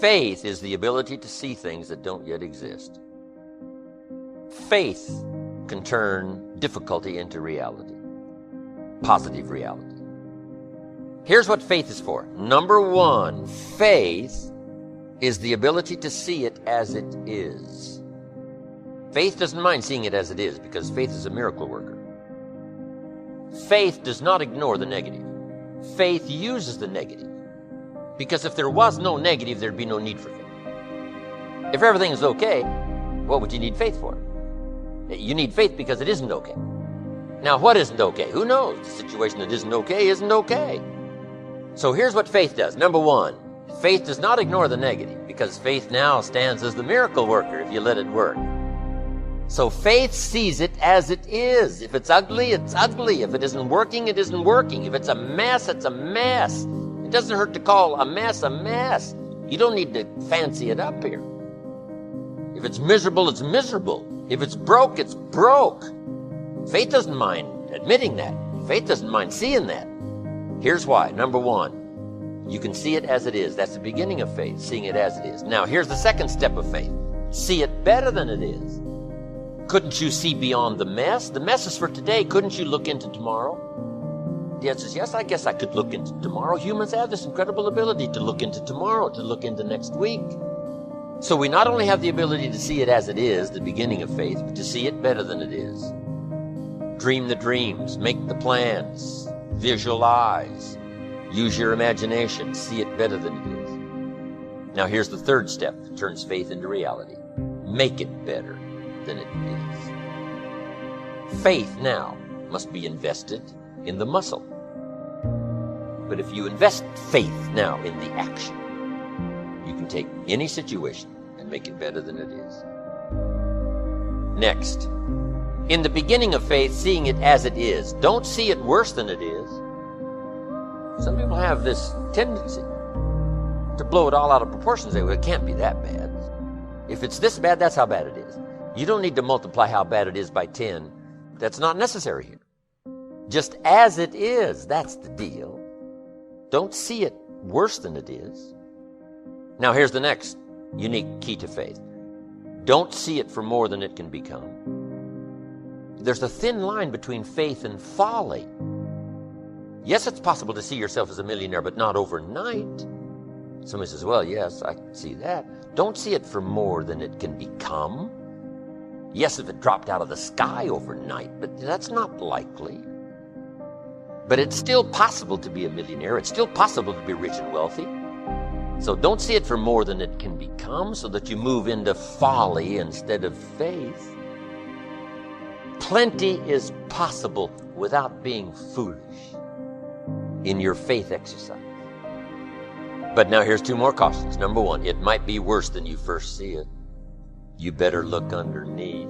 Faith is the ability to see things that don't yet exist. Faith can turn difficulty into reality, positive reality. Here's what faith is for. Number one, faith is the ability to see it as it is. Faith doesn't mind seeing it as it is because faith is a miracle worker. Faith does not ignore the negative. Faith uses the negative. Because if there was no negative, there'd be no need for faith. If everything is okay, what would you need faith for? You need faith because it isn't okay. Now, what isn't okay? Who knows? The situation that isn't okay. So here's what faith does. Number one, faith does not ignore the negative because faith now stands as the miracle worker if you let it work. So faith sees it as it is. If it's ugly, it's ugly. If it isn't working, it isn't working. If it's a mess, it's a mess. It doesn't hurt to call a mess a mess. You don't need to fancy it up here. If it's miserable, it's miserable. If it's broke, it's broke. Faith doesn't mind admitting that. Faith doesn't mind seeing that. Here's why. Number one, you can see it as it is. That's the beginning of faith, seeing it as it is. Now, here's the second step of faith. See it better than it is. Couldn't you see beyond the mess? The mess is for today. Couldn't you look into tomorrow? The answer is yes, I guess I could look into tomorrow. Humans have this incredible ability to look into tomorrow, to look into next week. So we not only have the ability to see it as it is, the beginning of faith, but to see it better than it is. Dream the dreams, make the plans, visualize, use your imagination, see it better than it is. Now here's the third step that turns faith into reality. Make it better than it is. Faith now must be invested in the muscle. But if you invest faith now in the action, you can take any situation and make it better than it is. Next, in the beginning of faith, seeing it as it is. Don't see it worse than it is. Some people have this tendency to blow it all out of proportion and say, well, it can't be that bad. If it's this bad, that's how bad it is. You don't need to multiply how bad it is by 10. That's not necessary here. Just as it is, that's the deal. Don't see it worse than it is. Now here's the next unique key to faith. Don't see it for more than it can become. There's a thin line between faith and folly. Yes, it's possible to see yourself as a millionaire, but not overnight. Somebody says, well, yes, I can see that. Don't see it for more than it can become. Yes, if it dropped out of the sky overnight, but that's not likely. But it's still possible to be a millionaire. It's still possible to be rich and wealthy. So don't see it for more than it can become so that you move into folly instead of faith. Plenty is possible without being foolish in your faith exercise. But now here's two more cautions. Number one, it might be worse than you first see it. You better look underneath.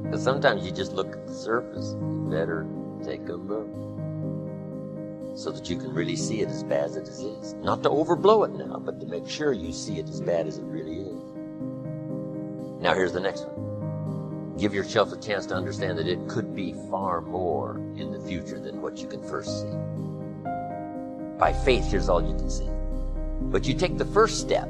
Because sometimes you just look at the surface. You better take a look so that you can really see it as bad as it is. Not to overblow it now, but to make sure you see it as bad as it really is. Now here's the next one. Give yourself a chance to understand that it could be far more in the future than what you can first see. By faith, here's all you can see. But you take the first step.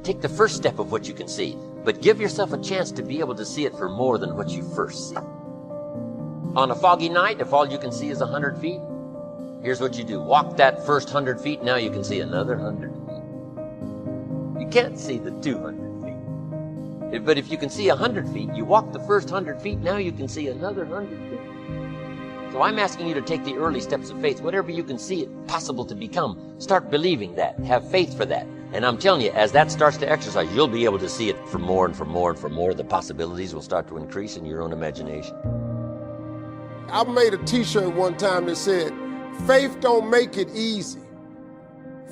Take the first step of what you can see. But give yourself a chance to be able to see it for more than what you first see. On a foggy night, if all you can see is 100 feet, here's what you do. Walk that first 100 feet, now you can see another 100 feet. You can't see the 200 feet. But if you can see 100 feet, you walk the first 100 feet, now you can see another 100 feet. So I'm asking you to take the early steps of faith. Whatever you can see it possible to become, start believing that. Have faith for that. And I'm telling you, as that starts to exercise, you'll be able to see it for more and for more and for more. The possibilities will start to increase in your own imagination. I made a t-shirt one time that said, faith don't make it easy.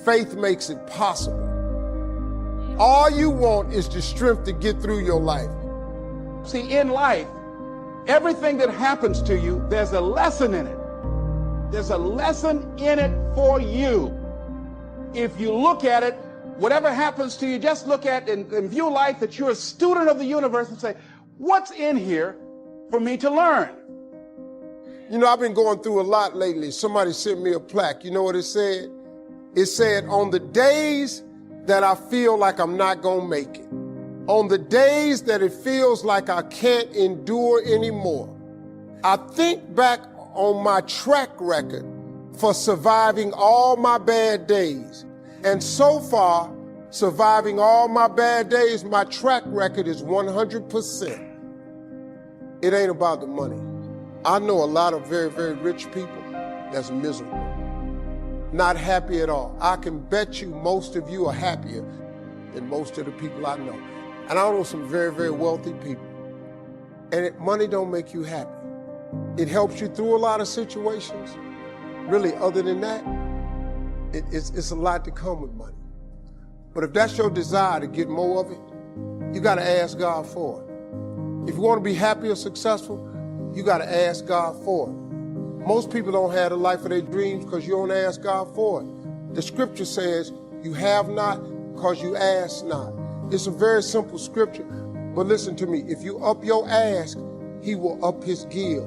Faith makes it possible. All you want is the strength to get through your life. See, in life, everything that happens to you, there's a lesson in it. There's a lesson in it for you. If you look at it, whatever happens to you, just look at and view life that you're a student of the universe and say, what's in here for me to learn? You know, I've been going through a lot lately. Somebody sent me a plaque. You know what it said? It said, on the days that I feel like I'm not gonna make it. On the days that it feels like I can't endure anymore, I think back on my track record for surviving all my bad days. And so far, surviving all my bad days, my track record is 100%. It ain't about the money. I know a lot of very, very rich people that's miserable, not happy at all. I can bet you most of you are happier than most of the people I know. And I know some very, very wealthy people. And money don't make you happy. It helps you through a lot of situations. Really, other than that, it's a lot to come with money. But if that's your desire to get more of it, you got to ask God for it. If you want to be happy or successful, you got to ask God for it. Most people don't have the life of their dreams because you don't ask God for it. The scripture says, you have not because you ask not. It's a very simple scripture, but listen to me. If you up your ask, he will up his give.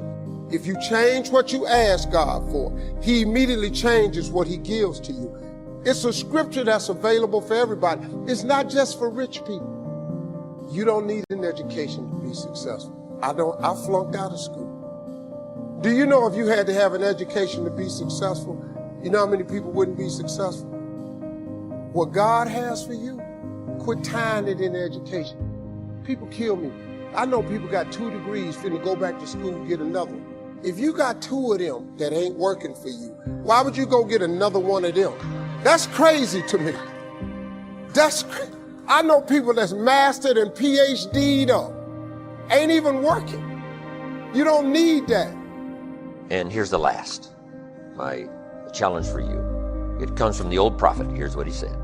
If you change what you ask God for, he immediately changes what he gives to you. It's a scripture that's available for everybody. It's not just for rich people. You don't need an education to be successful. I flunked out of school. Do you know if you had to have an education to be successful, you know how many people wouldn't be successful? What God has for you, quit tying it in education. People kill me. I know people got 2 degrees finna go back to school and get another one. If you got 2 of them that ain't working for you, why would you go get another one of them? That's crazy to me. I know people that's mastered and PhD'd up, ain't even working. You don't need that. And here's the last, my challenge for you. It comes from the old prophet. Here's what he said.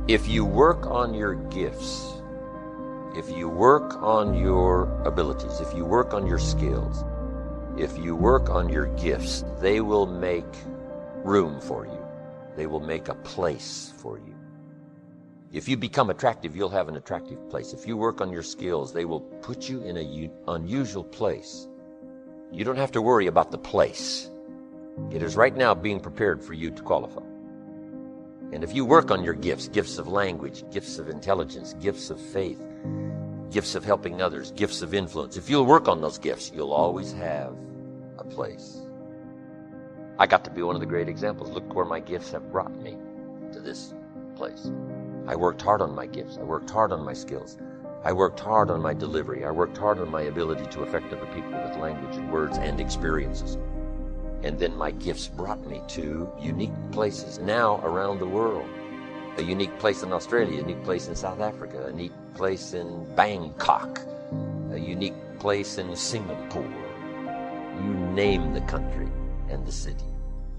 If you work on your gifts, if you work on your abilities, if you work on your skills, if you work on your gifts, they will make room for you. They will make a place for you. If you become attractive, you'll have an attractive place. If you work on your skills, they will put you in an unusual place. You don't have to worry about the place. It is right now being prepared for you to qualify. And if you work on your gifts, gifts of language, gifts of intelligence, gifts of faith, gifts of helping others, gifts of influence, if you'll work on those gifts, you'll always have a place. I got to be one of the great examples. Look where my gifts have brought me to this place. I worked hard on my gifts. I worked hard on my skills. I worked hard on my delivery. I worked hard on my ability to affect other people with language and words and experiences. And then my gifts brought me to unique places now around the world. A unique place in Australia, a unique place in South Africa, a unique place in Bangkok, a unique place in Singapore. You name the country and the city.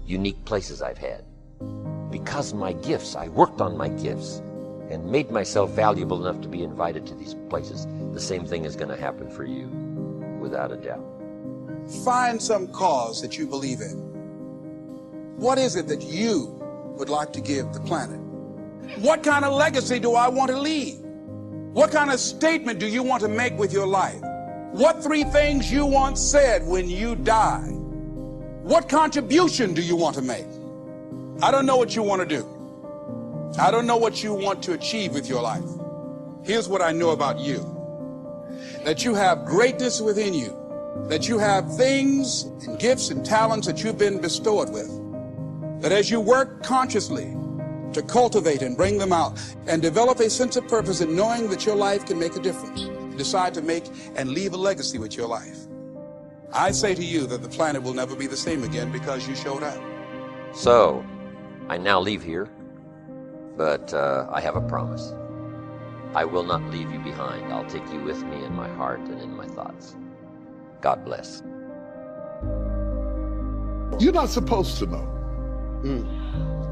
Unique places I've had. Because my gifts, I worked on my gifts and made myself valuable enough to be invited to these places. The same thing is going to happen for you, without a doubt. Find some cause that you believe in. What is it that you would like to give the planet? What kind of legacy do I want to leave? What kind of statement do you want to make with your life? What 3 things you once said when you die? What contribution do you want to make? I don't know what you want to do. I don't know what you want to achieve with your life. Here's what I know about you. That you have greatness within you. That you have things and gifts and talents that you've been bestowed with. That as you work consciously to cultivate and bring them out and develop a sense of purpose in knowing that your life can make a difference, decide to make and leave a legacy with your life. I say to you that the planet will never be the same again because you showed up. So, I now leave here, but I have a promise. I will not leave you behind. I'll take you with me in my heart and in my thoughts. God bless. You're not supposed to know.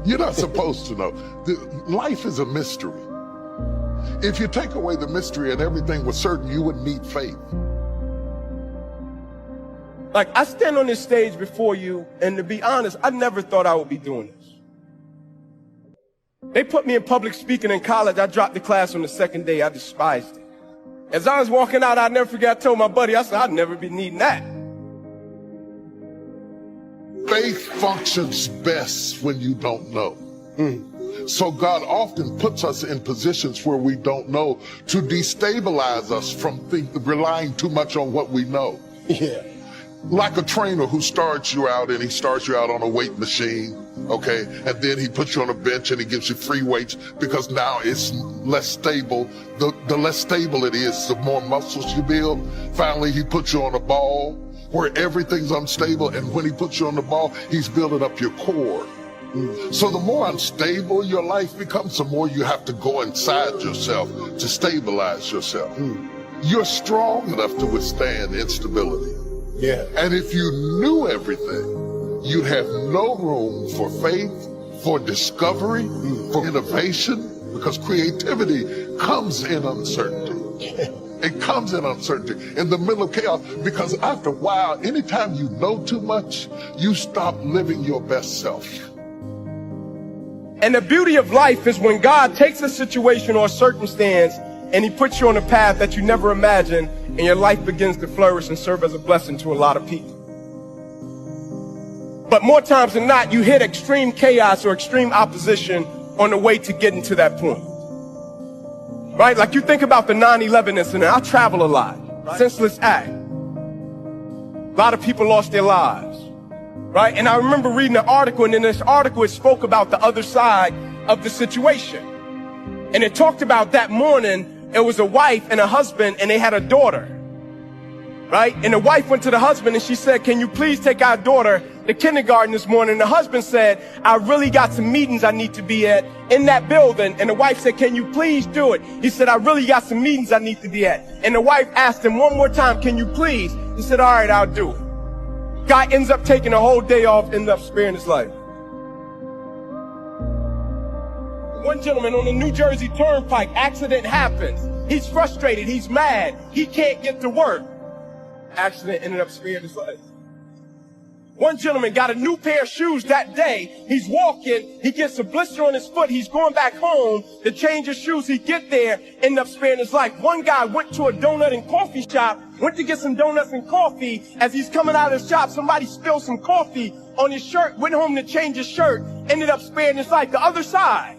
You're not supposed to know. Life is a mystery. If you take away the mystery and everything was certain, you wouldn't need faith. Like, I stand on this stage before you, and to be honest, I never thought I would be doing this. They put me in public speaking in college. I dropped the class on the second day. I despised it. As I was walking out, I'll never forget, I told my buddy, I said, I'd never be needing that. Faith functions best when you don't know. So God often puts us in positions where we don't know to destabilize us from relying too much on what we know. Yeah. Like a trainer who starts you out and he starts you out on a weight machine, okay? And then he puts you on a bench and he gives you free weights because now it's less stable. The less stable it is, the more muscles you build. Finally, he puts you on a ball where everything's unstable. And when he puts you on the ball, he's building up your core. So the more unstable your life becomes, the more you have to go inside yourself to stabilize yourself. You're strong enough to withstand instability. Yeah. And if you knew everything, you'd have no room for faith, for discovery, for innovation, because creativity comes in uncertainty. It comes in uncertainty, in the middle of chaos, because after a while, anytime you know too much, you stop living your best self. And the beauty of life is when God takes a situation or a circumstance and he puts you on a path that you never imagined, and your life begins to flourish and serve as a blessing to a lot of people. But more times than not, you hit extreme chaos or extreme opposition on the way to getting to that point. Right? Like you think about the 9/11 incident. I travel a lot. Right? Senseless act. A lot of people lost their lives. Right? And I remember reading an article, and in this article it spoke about the other side of the situation. And it talked about that morning, it was a wife and a husband, and they had a daughter, right? And the wife went to the husband and she said, can you please take our daughter to kindergarten this morning? And the husband said, I really got some meetings I need to be at in that building. And the wife said, can you please do it? He said, I really got some meetings I need to be at. And the wife asked him one more time, can you please? He said, all right, I'll do it. Guy ends up taking a whole day off, ends up sparing his life. One gentleman on the New Jersey Turnpike, accident happens. He's frustrated, he's mad, he can't get to work. Accident ended up sparing his life. One gentleman got a new pair of shoes that day. He's walking, he gets a blister on his foot, he's going back home to change his shoes. He get there, end up sparing his life. One guy went to a donut and coffee shop, went to get some donuts and coffee. As he's coming out of the shop, somebody spilled some coffee on his shirt, went home to change his shirt, ended up sparing his life. The other side.